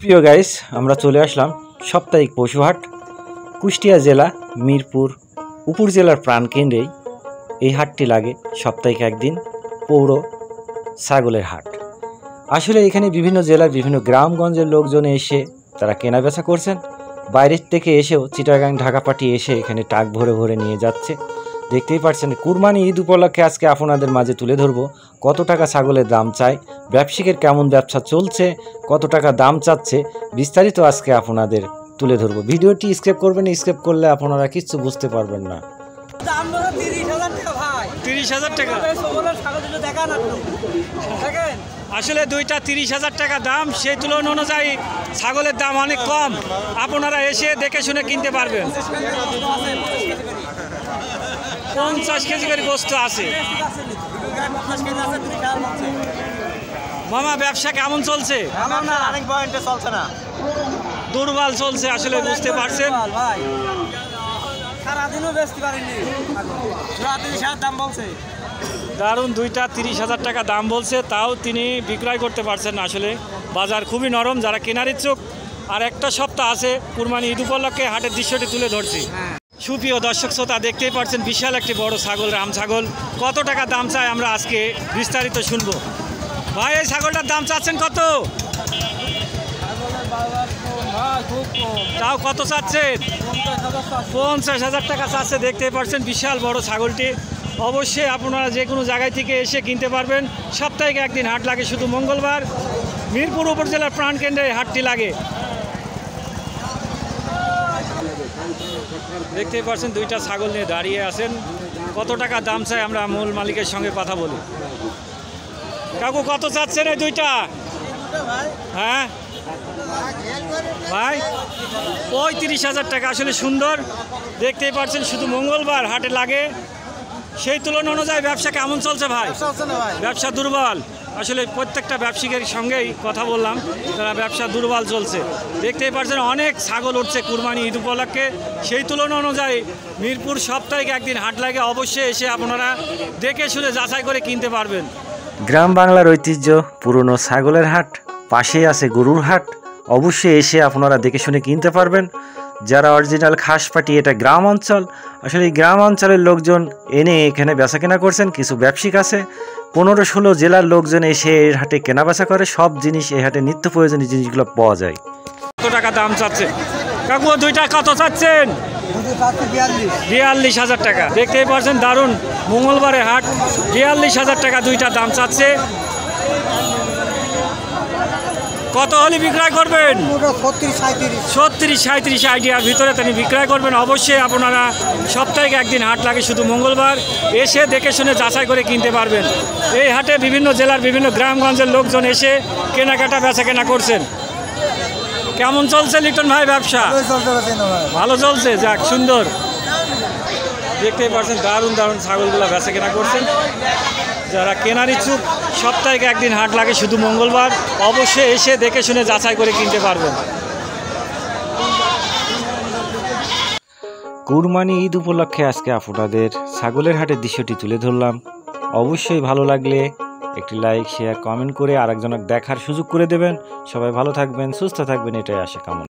প্রিয় গাইস, আমরা চলে আসলাম সাপ্তাহিক পশুহাট, কুষ্টিয়া জেলা মিরপুর উপজেলার প্রাণকেন্দ্রেই এই হাটটি লাগে সাপ্তাহিক একদিন। পৌর ছাগলের হাট। আসলে এখানে বিভিন্ন জেলার বিভিন্ন গ্রামগঞ্জের লোকজন এসে তারা কেনাবেচা করছেন। বাইরের থেকে এসেও চিটাগাং ঢাকা পাটি এসে এখানে টাক ভরে ভরে নিয়ে যাচ্ছে। দেখতেই পাচ্ছেন, কুরবানি ঈদ উপলক্ষে আজকে আপনাদের মাঝে তুলে ধরবো কত টাকা ছাগলের দাম চাই, ব্যবসায়িকের কেমন ব্যবসা চলছে, কত টাকা দাম চাচ্ছে, বিস্তারিত আজকে আপনাদের তুলে ধরবো। ভিডিওটি স্কিপ করবেন, স্কিপ করলে আপনারা কিচ্ছু বুঝতে পারবেন না। 30,000 টাকা আসলে দুইটা 30,000 টাকা দাম। সেই তুলনা অনুযায়ী ছাগলের দাম অনেক কম। আপনারা এসে দেখে শুনে কিনতে পারবেন। 50 কেজি করে বস্তু আছে। মামা, ব্যবসা কেমন চলছে? দুর্বল চলছে আসলে, বুঝতে পারছেন। দারুণ, দুইটা 30,000 টাকা দাম বলছে, তাও তিনি বিক্রয় করতে পারছেন না। আসলে বাজার খুবই নরম, যারা কেনার ইচ্ছুক। আর একটা সপ্তাহ আছে কুরবানি ঈদ উপলক্ষে হাটের দৃশ্যটি তুলে ধরছি। সুপ্রিয় দর্শক শ্রোতা, দেখতেই পাচ্ছেন বিশাল একটি বড় ছাগল, রাম ছাগল। কত টাকা দাম চাই আমরা আজকে বিস্তারিত শুনবো। ভাই, এই ছাগলটার দাম চাচ্ছেন কত? তাও কত চাচ্ছেন? 50,000 টাকা চাচ্ছে। দেখতে পাচ্ছেন বিশাল বড় ছাগলটি। অবশ্যই আপনারা যে কোনো জায়গায় থেকে এসে কিনতে পারবেন। সাপ্তাহিক একদিন হাট লাগে, শুধু মঙ্গলবার। মিরপুর উপজেলার প্রাণকেন্দ্রে হাটটি লাগে। দেখতে পাচ্ছেন দুইটা ছাগল নিয়ে দাঁড়িয়ে আছেন। কত টাকা দাম চাই আমরা মূল মালিকের সঙ্গে কথা বলি। কাকু, কত চাচ্ছেন এই দুইটা? হ্যাঁ ভাই, 35,000 টাকা। আসলে সুন্দর, দেখতেই পাচ্ছেন, শুধু মঙ্গলবার হাটে লাগে। সেই তুলনা অনুযায়ী ব্যবসা কেমন চলছে ভাই? ব্যবসা দুর্বল। আসলে প্রত্যেকটা ব্যবসায়ীর সঙ্গেই কথা বললাম, তারা ব্যবসা দুর্বল চলছে। দেখতেই পাচ্ছেন অনেক ছাগল উঠছে কুরবানি ঈদ উপলক্ষে। সেই তুলনা অনুযায়ী মিরপুর সাপ্তাহিক একদিন হাট লাগে। অবশ্যই এসে আপনারা দেখে শুনে যাচাই করে কিনতে পারবেন। গ্রাম বাংলার ঐতিহ্য পুরনো ছাগলের হাট, পাশেই আছে গরুর হাট। অবশ্যই এসে আপনারা দেখে শুনে কিনতে পারবেন। যারা অরিজিনাল খাস পাটি, এটা গ্রাম অঞ্চল। আসলে এই গ্রাম অঞ্চলের লোকজন এনে এখানে বেচা কেনা করছেন। কিছু ব্যবসায়িক আছে, 15-16 জেলার লোকজন এসে এর হাটে কেনা বেচা করে। সব জিনিস এই হাটে নিত্য প্রয়োজনীয় জিনিসগুলো পাওয়া যায়। কত টাকা দাম চাচ্ছে কাকু? দুইটা কত চাচ্ছেন? 42,000 টাকা। দেখতেই পাচ্ছেন দারুণ মঙ্গলবারে হাট। 42,000 টাকা দুইটা দাম চাচ্ছে। কত হলে বিক্রয় করবেন? 37-37 আইডিয়ার ভিতরে তিনি বিক্রয় করবেন। অবশ্যই আপনারা সাপ্তাহিক একদিন হাট লাগে, শুধু মঙ্গলবার। এসে দেখে শুনে যাচাই করে কিনতে পারবেন। এই হাটে বিভিন্ন জেলার বিভিন্ন গ্রামগঞ্জের লোকজন এসে কেনাকাটা বেচা কেনা করছেন। কেমন চলছে লিটন ভাই ব্যবসা? ভালো চলছে, যাক সুন্দর। দেখতেই পাচ্ছেন দারুণ দারুণ ছাগলগুলো বেচা কেনা করছেন। যারা কেনার ইচ্ছুক, সাপ্তাহিক একদিন হাট লাগে, শুধু মঙ্গলবার। অবশ্যই এসে দেখে শুনে যাচাই করে কিনতে পারবেন। কুরবানি ঈদ উপলক্ষে আজকে আপনাদের ছাগলের হাটের দৃশ্যটি তুলে ধরলাম। অবশ্যই ভালো লাগলে একটি লাইক, শেয়ার, কমেন্ট করে আরেকজনের দেখার সুযোগ করে দেবেন। সবাই ভালো থাকবেন, সুস্থ থাকবেন, এটাই আশা কামনা।